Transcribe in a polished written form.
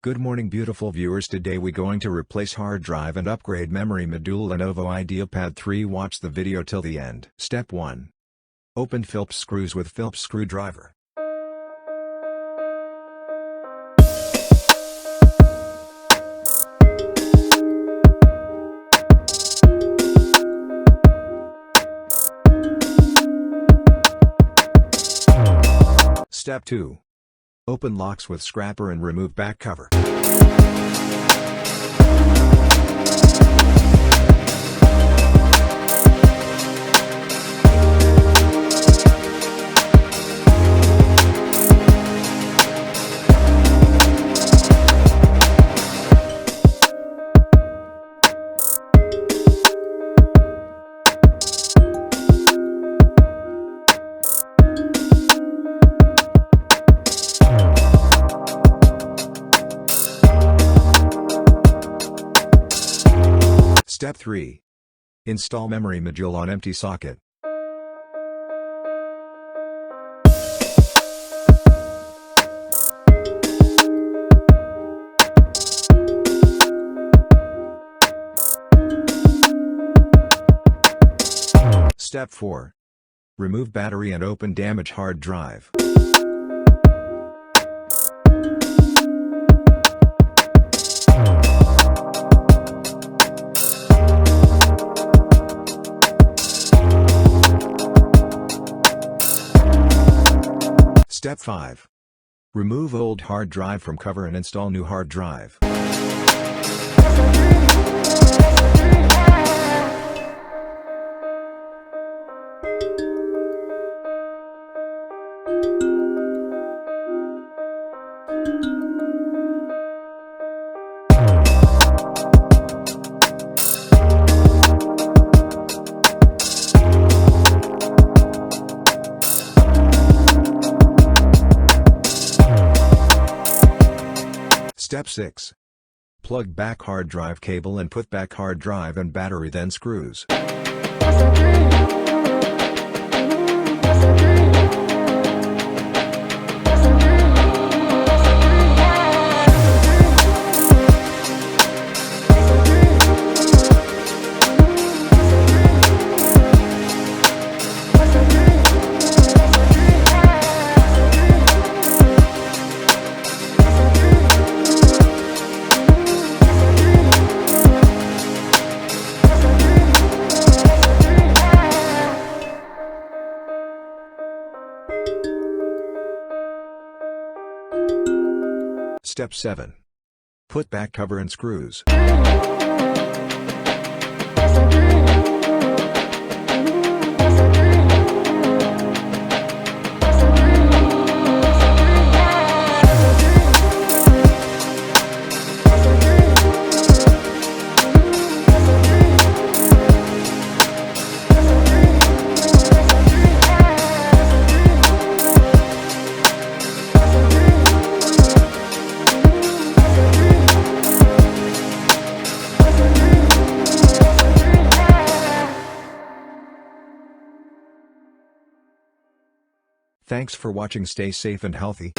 Good morning beautiful viewers, today we going to replace hard drive and upgrade memory module Lenovo IdeaPad 3. Watch the video till the end. Step 1. Open PHILPS screws with PHILPS screwdriver. Step 2. Open locks with SCRAPAR and remove back cover. Step 3. Install memory module on empty socket. Step 4. Remove battery and open damaged hard drive. Step 5. Remove old hard drive from cover and install new hard drive. Step 6. Plug back hard drive cable and put back hard drive and battery, then screws. Step 7. Put back cover and screws. Thanks for watching. Stay safe and healthy.